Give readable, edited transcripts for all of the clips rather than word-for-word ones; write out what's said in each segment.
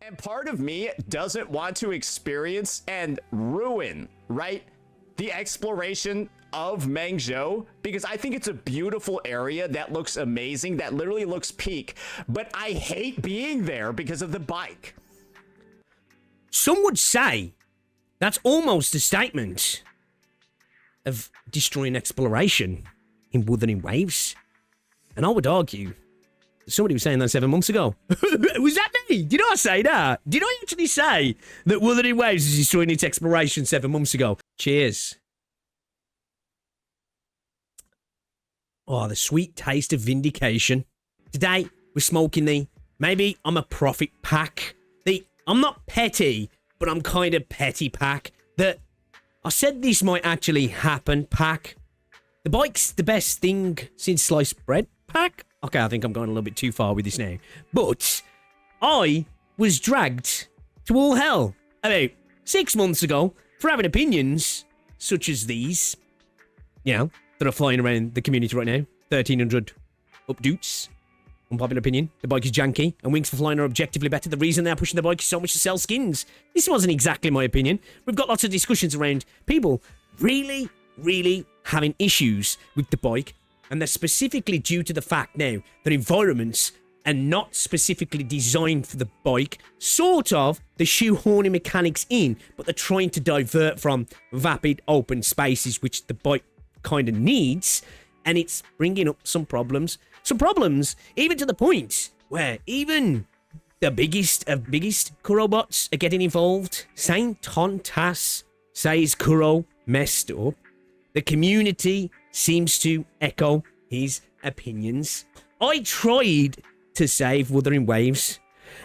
And part of me doesn't want to experience and ruin, right, the exploration of Mengzhou, because I think it's a beautiful area that looks amazing, that literally looks peak, but I hate being there because of the bike. Some would say that's almost a statement of destroying exploration in Wuthering Waves. And I would argue somebody was saying that 7 months ago. Was that me? Did I say that? Did I actually say that Wuthering Waves is destroying its exploration 7 months ago? Cheers. Oh, the sweet taste of vindication. Today, we're smoking maybe I'm a profit pack. I'm not petty, but I'm kind of petty pack. I said this might actually happen pack. The bike's the best thing since sliced bread pack. Okay, I think I'm going a little bit too far with this now. But I was dragged to all hell about 6 months ago for having opinions such as these, that are flying around the community right now. 1,300 updoots. Unpopular opinion. The bike is janky, and wings for flying are objectively better. The reason they're pushing the bike is so much to sell skins. This wasn't exactly my opinion. We've got lots of discussions around people really, really having issues with the bike, and they're specifically due to the fact now that environments are not specifically designed for the bike. Sort of, the shoehorning mechanics in, but they're trying to divert from vapid open spaces, which the bike kind of needs, and it's bringing up some problems. Some problems, even to the point where even the biggest of biggest Kuro bots are getting involved. Saint Tontas says Kuro messed up. The community seems to echo his opinions. I tried to save Wuthering Waves,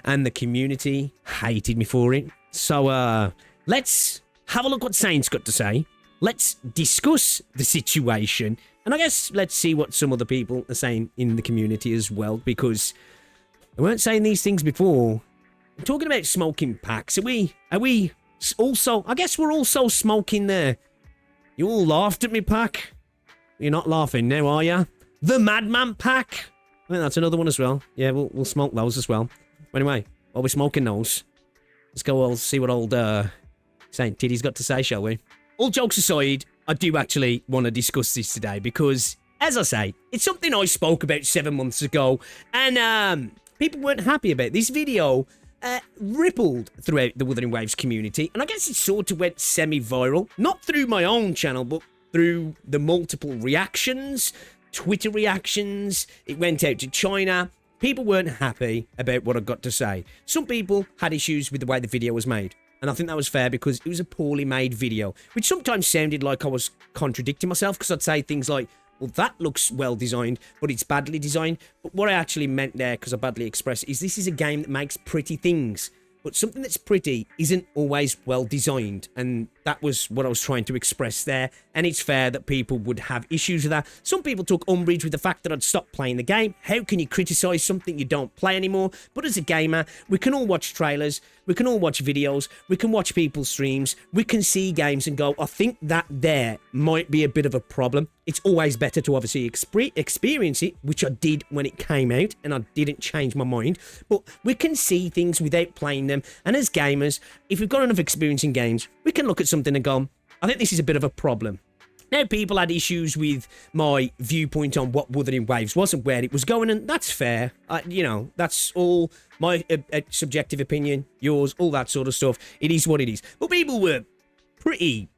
and the community hated me for it. So, let's have a look what Saint's got to say. Let's discuss the situation. And I guess let's see what some other people are saying in the community as well, because they weren't saying these things before. I'm talking about smoking packs. Are we also, I guess we're also smoking there. You all laughed at me, pack. You're not laughing now, are you? The Madman pack. I think that's another one as well. Yeah, we'll smoke those as well. Anyway, while we're smoking those, let's go all see what old Saint Tiddy's got to say, shall we? All jokes aside, I do actually want to discuss this today because, as I say, it's something I spoke about 7 months ago, and people weren't happy about this video. Rippled throughout the Wuthering Waves community, and I guess it sort of went semi-viral, not through my own channel, but through the multiple reactions, Twitter reactions. It went out to China. People weren't happy about what I got to say. Some people had issues with the way the video was made. And I think that was fair because it was a poorly made video, which sometimes sounded like I was contradicting myself because I'd say things like, well, that looks well designed, but it's badly designed. But what I actually meant there, because I badly expressed, is this is a game that makes pretty things. But something that's pretty isn't always well designed. And that was what I was trying to express there. And it's fair that people would have issues with that. Some people took umbrage with the fact that I'd stopped playing the game. How can you criticize something you don't play anymore? But as a gamer, we can all watch trailers. We can all watch videos. We can watch people's streams. We can see games and go, I think that there might be a bit of a problem. It's always better to obviously experience it, which I did when it came out, and I didn't change my mind. But we can see things without playing them. And as gamers, if we've got enough experience in games, we can look at something and go, I think this is a bit of a problem. Now, people had issues with my viewpoint on what Wuthering Waves was and where it was going, and that's fair. That's all my subjective opinion, yours, all that sort of stuff. It is what it is. But people were pretty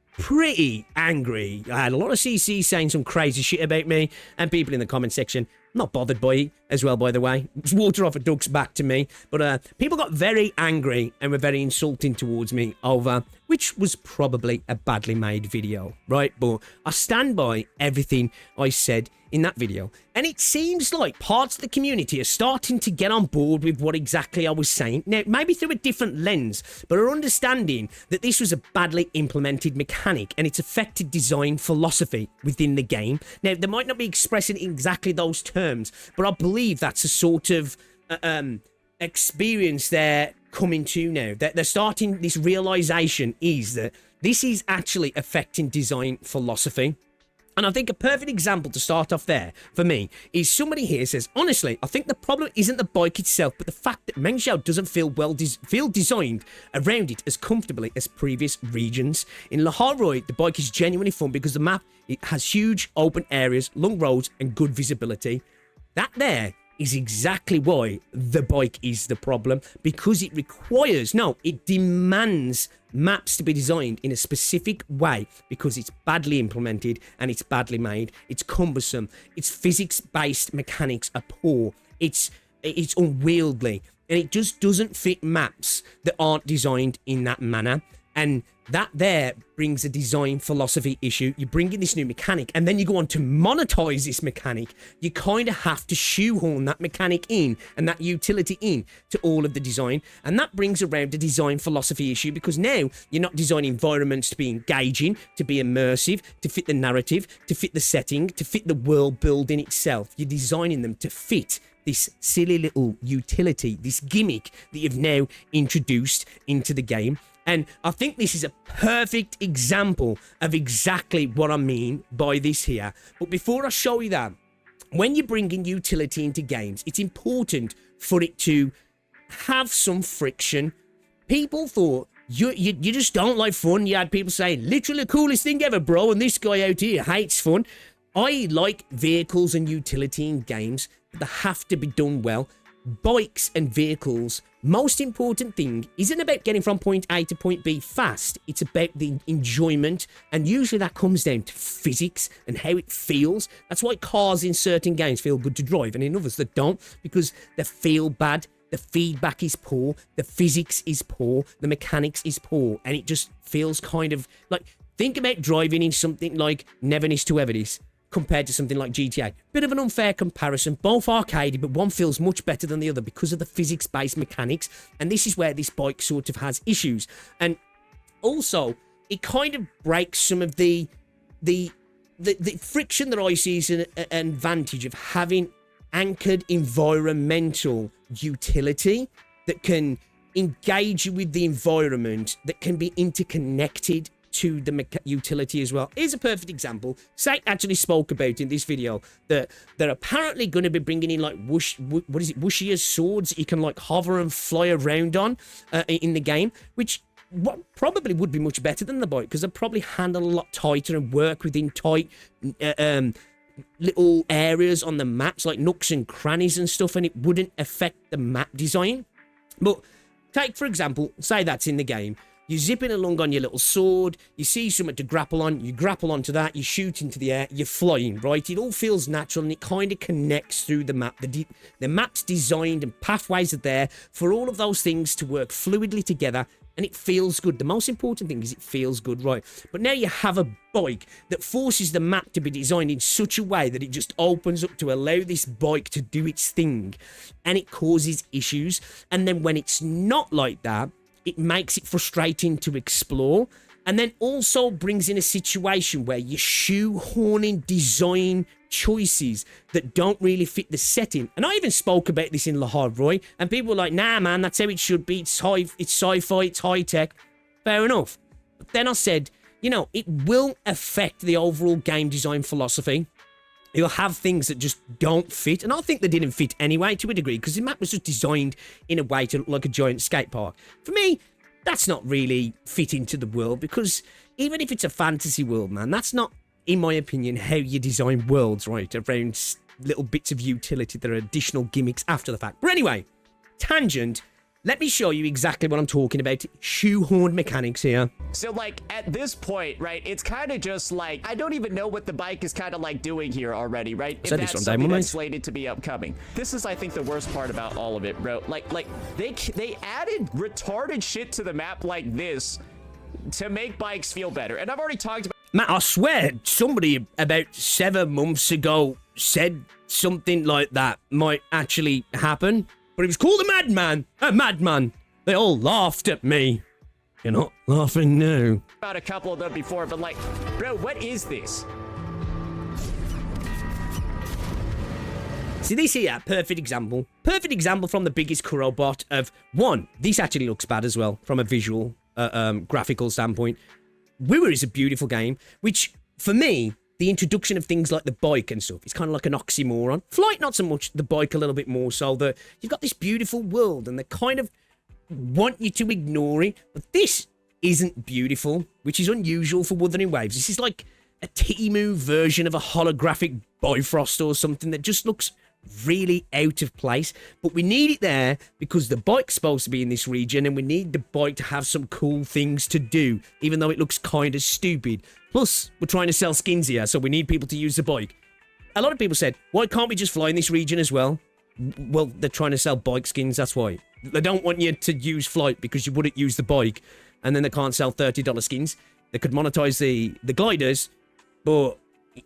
angry. I had a lot of CC saying some crazy shit about me, and people in the comment section not bothered by it as well, by the way. It was water off a duck's back to me. But people got very angry and were very insulting towards me over, which was probably a badly made video, right? But I stand by everything I said in that video. And it seems like parts of the community are starting to get on board with what exactly I was saying. Now, maybe through a different lens, but are understanding that this was a badly implemented mechanic and it's affected design philosophy within the game. Now, they might not be expressing exactly those terms, but I believe that's a sort of experience they're coming to now. They're starting, this realization is that this is actually affecting design philosophy. And I think a perfect example to start off there, for me, is somebody here says, honestly, I think the problem isn't the bike itself, but the fact that Mengzhou doesn't feel designed around it as comfortably as previous regions. In Le Havre, the bike is genuinely fun because the map, it has huge open areas, long roads, and good visibility. That there is exactly why the bike is the problem, because it requires, no, it demands maps to be designed in a specific way because it's badly implemented and it's badly made, it's cumbersome, its physics-based mechanics are poor, it's unwieldy, and it just doesn't fit maps that aren't designed in that manner. And that there brings a design philosophy issue. You bring in this new mechanic and then you go on to monetize this mechanic. You kind of have to shoehorn that mechanic in and that utility in to all of the design. And that brings around a design philosophy issue because now you're not designing environments to be engaging, to be immersive, to fit the narrative, to fit the setting, to fit the world building itself. You're designing them to fit this silly little utility, this gimmick that you've now introduced into the game. And I think this is a perfect example of exactly what I mean by this here. But before I show you that, when you're bringing utility into games, it's important for it to have some friction. People thought you just don't like fun. You had people saying, literally the coolest thing ever, bro, and this guy out here hates fun. I like vehicles and utility in games, but they have to be done well. Bikes and vehicles, most important thing isn't about getting from point A to point B fast. It's about the enjoyment, and usually that comes down to physics and how it feels. That's why cars in certain games feel good to drive and in others that don't, because they feel bad, the feedback is poor, the physics is poor, the mechanics is poor, and it just feels kind of like, think about driving in something like Neverness to Everness compared to something like GTA. Bit of an unfair comparison, both arcadey, but one feels much better than the other because of the physics-based mechanics, and this is where this bike sort of has issues. And also, it kind of breaks some of the friction that I see as an advantage of having anchored environmental utility that can engage you with the environment, that can be interconnected to the utility as well. Here's a perfect example. Sake actually spoke about in this video that they're apparently going to be bringing in like Wushia swords that you can like hover and fly around on in the game, which probably would be much better than the bike because they probably handle a lot tighter and work within tight little areas on the maps like nooks and crannies and stuff, and it wouldn't affect the map design. But take for example, say that's in the game. You're zipping along on your little sword, you see something to grapple on, you grapple onto that, you shoot into the air, you're flying, right? It all feels natural and it kind of connects through the map. The map's designed and pathways are there for all of those things to work fluidly together, and it feels good. The most important thing is it feels good, right? But now you have a bike that forces the map to be designed in such a way that it just opens up to allow this bike to do its thing, and it causes issues. And then when it's not like that, it makes it frustrating to explore, and then also brings in a situation where you're shoehorning design choices that don't really fit the setting. And I even spoke about this in Le Havre, and people were like, nah, man, that's how it should be. It's sci-fi, it's high-tech. Fair enough. But then I said, you know, it will affect the overall game design philosophy. You'll have things that just don't fit, and I think they didn't fit anyway to a degree because the map was just designed in a way to look like a giant skate park. For me, that's not really fit into the world because even if it's a fantasy world, man, that's not, in my opinion, how you design worlds, right? Around little bits of utility that are additional gimmicks after the fact. But anyway, tangent. Let me show you exactly what I'm talking about. Shoehorned mechanics here. So, like, at this point, right, it's kind of just like, I don't even know what the bike is kind of like doing here already, right? If that's something that's slated to be upcoming. This is, I think, the worst part about all of it, bro. Like they added retarded shit to the map like this to make bikes feel better. And I've already talked about... Matt, I swear, somebody about 7 months ago said something like that might actually happen. But he was called a madman. They all laughed at me. You're not laughing now. About a couple of them before, but like, bro, what is this? See, this here, perfect example. Perfect example from the biggest Kuro bot of, one, this actually looks bad as well from a visual, graphical standpoint. Wuthering is a beautiful game, which, for me, the introduction of things like the bike and stuff, it's kind of like an oxymoron. Flight, not so much. The bike, a little bit more so. That you've got this beautiful world, and they kind of want you to ignore it. But this isn't beautiful, which is unusual for Wuthering Waves. This is like a Temu version of a holographic Bifrost or something that just looks really out of place. But we need it there because the bike's supposed to be in this region, and we need the bike to have some cool things to do, even though it looks kind of stupid. Plus, we're trying to sell skins here, so we need people to use the bike. A lot of people said, why can't we just fly in this region as well? Well, they're trying to sell bike skins, that's why. They don't want you to use flight because you wouldn't use the bike, and then they can't sell $30 skins. They could monetize the gliders, but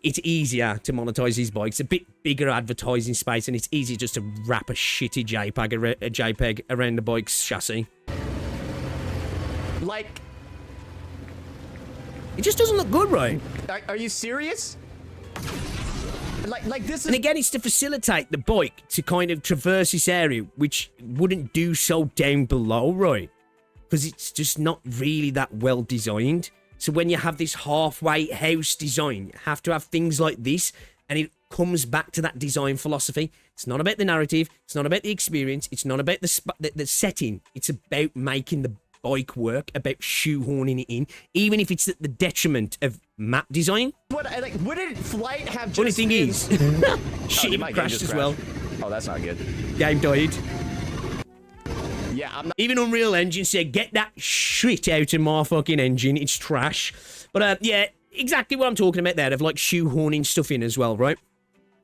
it's easier to monetize these bikes. A bit bigger advertising space, and it's easier just to wrap a shitty JPEG around the bike's chassis. Like, it just doesn't look good, right? are you serious? Like this is... And again, it's to facilitate the bike to kind of traverse this area, which wouldn't do so down below, right? Because it's just not really that well designed. So when you have this halfway house design, you have to have things like this, and it comes back to that design philosophy. It's not about the narrative. It's not about the experience. It's not about the setting. It's about making the bike work, about shoehorning it in, even if it's at the detriment of map design. Wouldn't flight have just... Funny thing is, shit crashed as well. Oh, that's not good. Game died. Yeah, I'm not... Even Unreal Engine said, get that shit out of my fucking engine. It's trash. But yeah, exactly what I'm talking about there, of like shoehorning stuff in as well, right?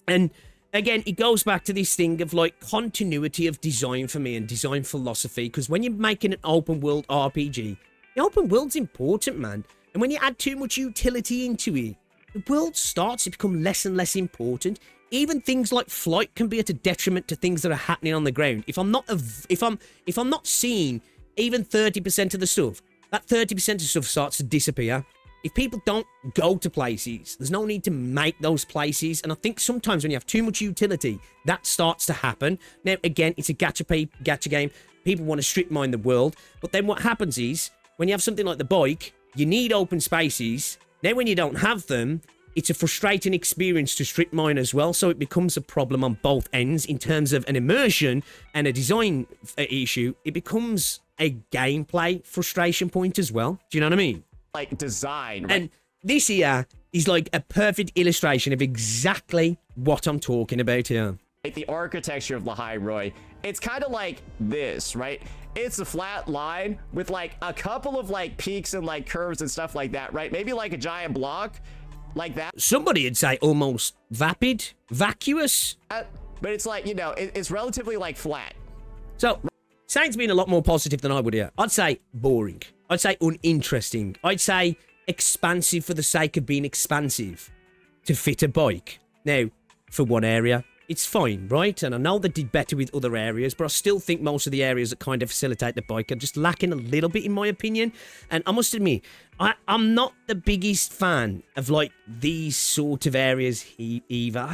And again, it goes back to this thing of like continuity of design for me and design philosophy. Because when you're making an open world RPG, the open world's important, man. And when you add too much utility into it, the world starts to become less and less important. Even things like flight can be at a detriment to things that are happening on the ground. If I'm not seeing even 30% of the stuff, that 30% of stuff starts to disappear. If people don't go to places, there's no need to make those places. And I think sometimes when you have too much utility, that starts to happen. Now, again, it's a gacha game. People want to strip mine the world. But then what happens is, when you have something like the bike, you need open spaces. Now, when you don't have them, it's a frustrating experience to strip mine as well. So it becomes a problem on both ends in terms of an immersion and a design issue. It becomes a gameplay frustration point as well. Do you know what I mean? Like design. Right? And this here is like a perfect illustration of exactly what I'm talking about here. Like the architecture of Lahai Roy, it's kind of like this, right? It's a flat line with like a couple of like peaks and like curves and stuff like that, right? Maybe like a giant block like that. Somebody would say almost vapid, vacuous. But it's like, you know, it's relatively like flat. So Saint's been a lot more positive than I would here. I'd say boring. I'd say uninteresting. I'd say expansive for the sake of being expansive to fit a bike. Now, for one area, it's fine, right? And I know they did better with other areas, but I still think most of the areas that kind of facilitate the bike are just lacking a little bit, in my opinion. And I must admit, I'm not the biggest fan of, like, these sort of areas either.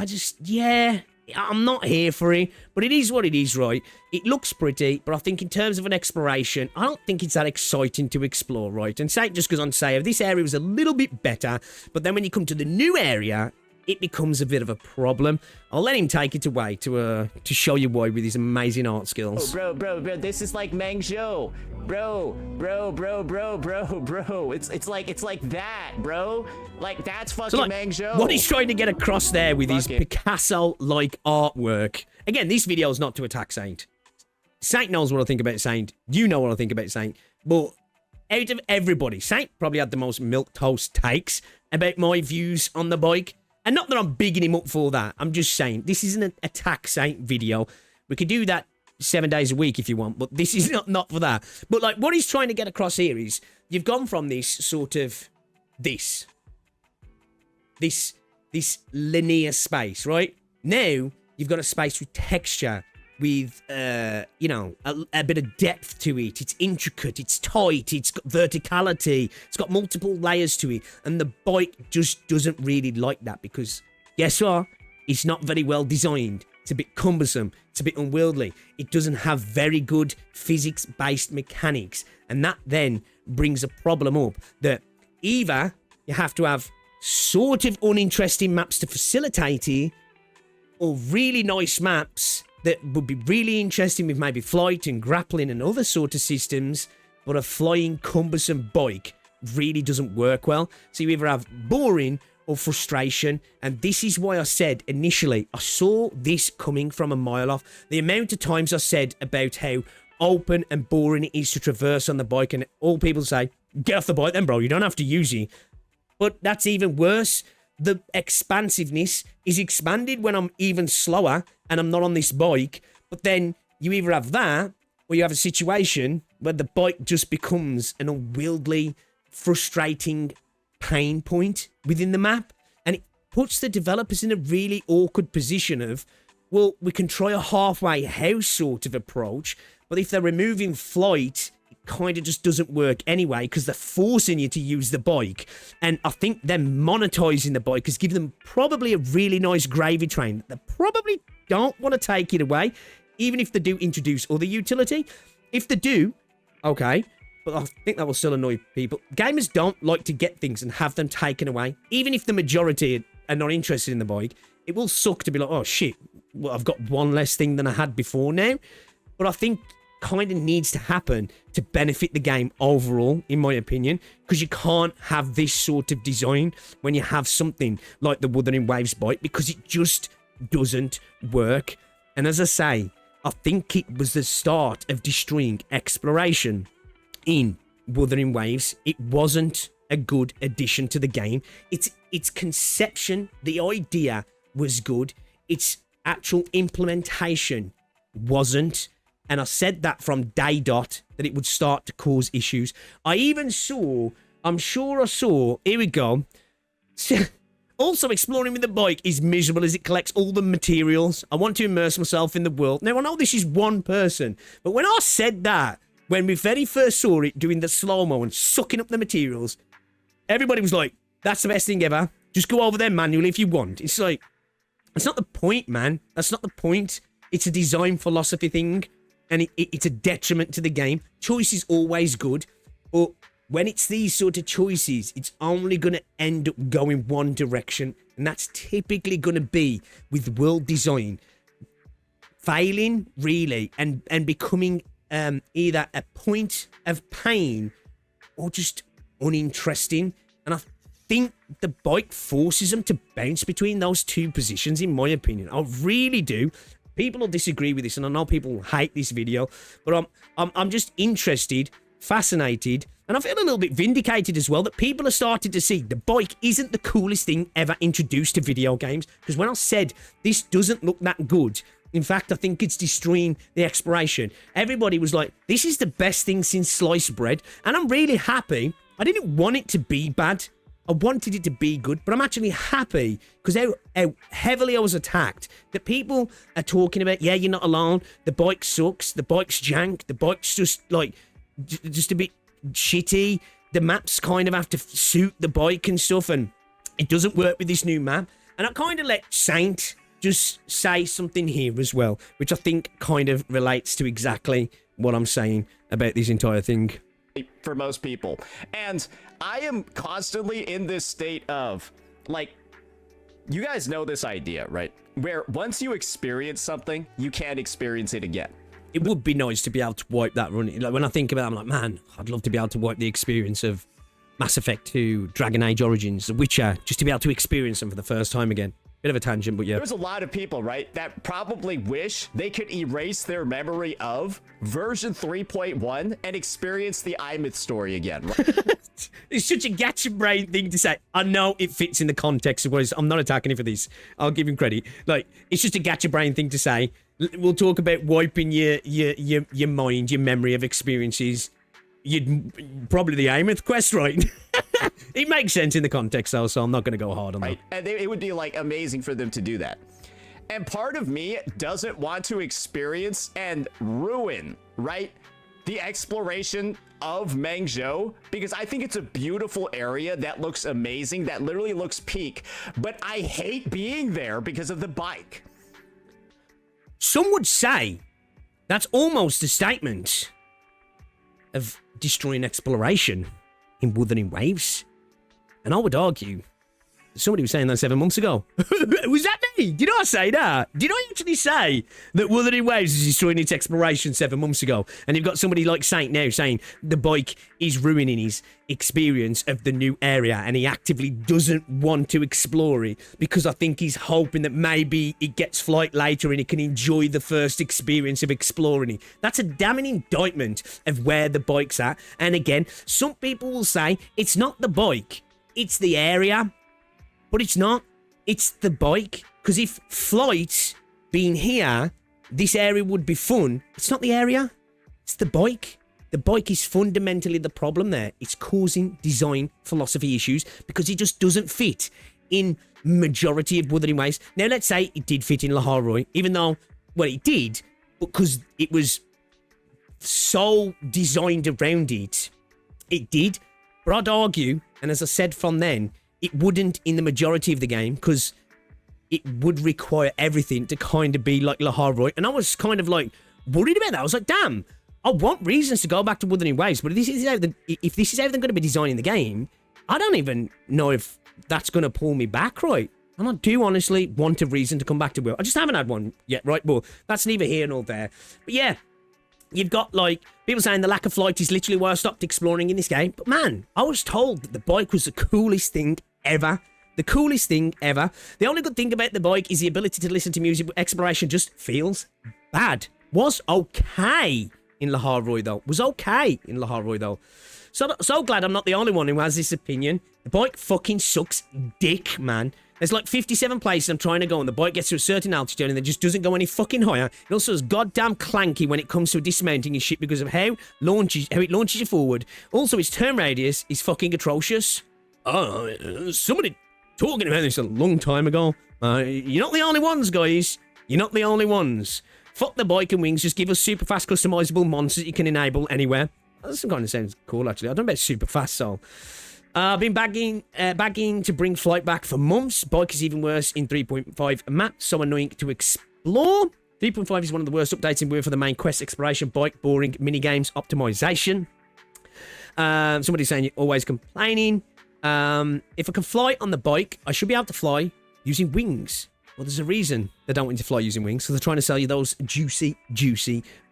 I'm not here for it, but it is what it is, right? It looks pretty, but I think in terms of an exploration, I don't think it's that exciting to explore, right? And say, just because on say, this area was a little bit better, but then when you come to the new area, it becomes a bit of a problem. I'll let him take it away to show you why with his amazing art skills. Oh, bro, this is like Mangzhou. Bro. It's like that, bro. Like, that's fucking So, like, Mangzhou. what he's trying to get across there with his Picasso-like artwork. Again, this video is not to attack Saint. Saint knows what I think about Saint. You know what I think about Saint. But out of everybody, Saint probably had the most milquetoast takes about my views on the bike. And not that I'm bigging him up for that. I'm just saying, this isn't an attack Saint video. We could do that 7 days a week if you want, but this is not for that. But like, what he's trying to get across here is, you've gone from this sort of, this linear space, right? Now, you've got a space with texture, with, you know, a bit of depth to it. It's intricate, it's tight, it's got verticality, it's got multiple layers to it. And the bike just doesn't really like that because, guess what? It's not very well designed. It's a bit cumbersome. It's a bit unwieldy. It doesn't have very good physics-based mechanics. And that then brings a problem up that either you have to have sort of uninteresting maps to facilitate it, or really nice maps that would be really interesting with maybe flight and grappling and other sort of systems, but a flying cumbersome bike really doesn't work well. So you either have boring or frustration, and this is why I said initially, I saw this coming from a mile off. The amount of times I said about how open and boring it is to traverse on the bike, and all people say, get off the bike then, bro, you don't have to use it. But that's even worse. The expansiveness is expanded when I'm even slower and I'm not on this bike. But then you either have that, or you have a situation where the bike just becomes an unwieldy, frustrating pain point within the map. And it puts the developers in a really awkward position of, well, we can try a halfway house sort of approach, but if they're removing flight, it kind of just doesn't work anyway, because they're forcing you to use the bike. And I think them monetizing the bike has given them probably a really nice gravy train. They probably don't want to take it away, even if they do introduce other utility. If they do, okay, but I think that will still annoy people. Gamers don't like to get things and have them taken away. Even if the majority are not interested in the bike, it will suck to be like, oh shit, well, I've got one less thing than I had before now. But I think kind of needs to happen to benefit the game overall, in my opinion, because you can't have this sort of design when you have something like the Wuthering Waves bike, because it just doesn't work. And as I say, I think it was the start of destroying exploration in Wuthering Waves. It wasn't a good addition to the game. Its conception, the idea was good. Its actual implementation wasn't. And I said that from day dot, that it would start to cause issues. I even saw, I'm sure I saw, here we go. Also, exploring with the bike is miserable as it collects all the materials. I want to immerse myself in the world. Now, I know this is one person, but when I said that, when we very first saw it doing the slow-mo and sucking up the materials, everybody was like, that's the best thing ever. Just go over there manually if you want. It's like, that's not the point, man. That's not the point. It's a design philosophy thing, and it's a detriment to the game. Choice is always good, but when it's these sort of choices, it's only going to end up going one direction, and that's typically going to be with world design failing, really, and becoming either a point of pain or just uninteresting. And I think the bike forces them to bounce between those two positions, in my opinion. I really do. People will disagree with this, and I know people hate this video, but I'm just interested, fascinated, and I feel a little bit vindicated as well that people are starting to see the bike isn't the coolest thing ever introduced to video games. Because when I said this doesn't look that good, in fact, I think it's destroying the exploration, everybody was like, this is the best thing since sliced bread. And I'm really happy. I didn't want it to be bad. I wanted it to be good, but I'm actually happy because how heavily I was attacked. That people are talking about, yeah, you're not alone. The bike sucks. The bike's jank. The bike's just like, just a bit shitty. The maps kind of have to suit the bike and stuff, and it doesn't work with this new map. And I kind of let Saint just say something here as well, which I think kind of relates to exactly what I'm saying about this entire thing. For most people. And I am constantly in this state of, like, you guys know this idea, right? Where once you experience something, you can't experience it again. It would be nice to be able to wipe that run. Like, when I think about it, I'm like, man, I'd love to be able to wipe the experience of Mass Effect 2, Dragon Age Origins, The Witcher, just to be able to experience them for the first time again. Bit of a tangent, but yeah. There's a lot of people, right, that probably wish they could erase their memory of version 3.1 and experience the iMyth story again. Right? It's such a gacha brain thing to say. I know it fits in the context of what I'm not attacking him for this. I'll give him credit. Like, it's just a gacha brain thing to say. We'll talk about wiping your mind, your memory of experiences. You'd probably the iMyth quest, right? It makes sense in the context, though, so I'm not going to go hard on that. And it would be, like, amazing for them to do that. And part of me doesn't want to experience and ruin, right, the exploration of Mengzhou, because I think it's a beautiful area that looks amazing, that literally looks peak, but I hate being there because of the bike. Some would say that's almost a statement of destroying exploration in Wuthering Waves. And I would argue Somebody was saying that 7 months ago. Was that me? Did I say that? Did I actually say that Wuthering Waves is destroying its exploration 7 months ago? And you've got somebody like Saint now saying the bike is ruining his experience of the new area and he actively doesn't want to explore it because I think he's hoping that maybe it gets flight later and he can enjoy the first experience of exploring it. That's a damning indictment of where the bike's at. And again, some people will say it's not the bike, it's the area. But it's not. It's the bike. Because if flight being here, this area would be fun. It's not the area. It's the bike. The bike is fundamentally the problem there. It's causing design philosophy issues because it just doesn't fit in majority of Wuthering Waves. Now, let's say it did fit in Laharoi, even though, well, it did, because it was so designed around it. It did. But I'd argue, and as I said from then, it wouldn't in the majority of the game because it would require everything to kind of be like Laharoi. And I was kind of like worried about that. I was like, damn, I want reasons to go back to Wuthering Waves. But if this is how they're going to be designing the game, I don't even know if that's going to pull me back right. And I do honestly want a reason to come back to Will. I just haven't had one yet, right? Well, that's neither here nor there. But yeah. You've got, like, people saying the lack of flight is literally why I stopped exploring in this game. But, man, I was told that the bike was the coolest thing ever. The coolest thing ever. The only good thing about the bike is the ability to listen to music, but exploration just feels bad. Was okay in Laharoi, though. Was okay in Laharoi, though. So glad I'm not the only one who has this opinion. The bike fucking sucks dick, man. There's like 57 places I'm trying to go and the bike gets to a certain altitude and it just doesn't go any fucking higher. It also is goddamn clanky when it comes to dismounting and shit because of how it launches you forward. Also, its turn radius is fucking atrocious. Oh, somebody talking about this a long time ago. You're not the only ones, guys. You're not the only ones. Fuck the bike and wings. Just give us super fast customizable monsters you can enable anywhere. That kind of sounds cool, actually. I don't know about super fast, so... I've been bagging to bring flight back for months. Bike is even worse in 3.5 map. So annoying to explore. 3.5 is one of the worst updates in Word for the main quest exploration. Bike, boring, mini-games, optimization. Somebody's saying you're always complaining. If I can fly on the bike, I should be able to fly using wings. Well, there's a reason they don't want you to fly using wings. So they're trying to sell you those juicy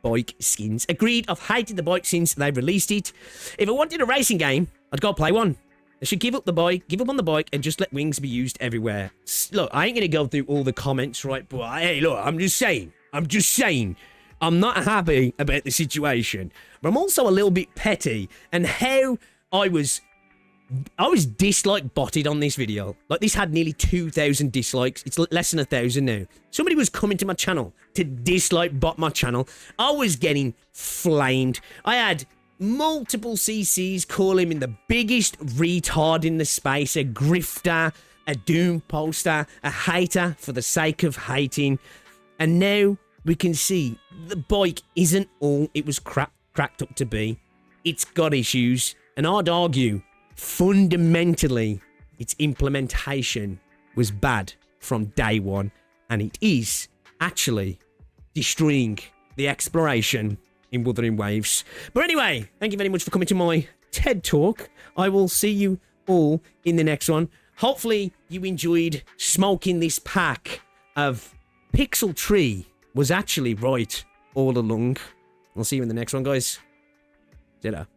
bike skins. Agreed, I've hated the bike since they released it. If I wanted a racing game, I'd go play one. They should give up on the bike and just let wings be used everywhere. Look, I ain't going to go through all the comments, right? But hey, look, I'm just saying. I'm not happy about the situation. But I'm also a little bit petty. And how I was dislike botted on this video. Like, this had nearly 2,000 dislikes. It's less than 1,000 now. Somebody was coming to my channel to dislike bot my channel. I was getting flamed. I had... multiple CCs call him in the biggest retard in the space, a grifter, a doom poster, a hater for the sake of hating. And now we can see the bike isn't all it was cracked up to be. It's got issues, and I'd argue fundamentally its implementation was bad from day one, and it is actually destroying the exploration in Wuthering Waves. But anyway, thank you very much for coming to my TED Talk. I will see you all in the next one. Hopefully you enjoyed smoking this pack of Pixel Tree was actually right all along. I'll see you in the next one, guys. See you later.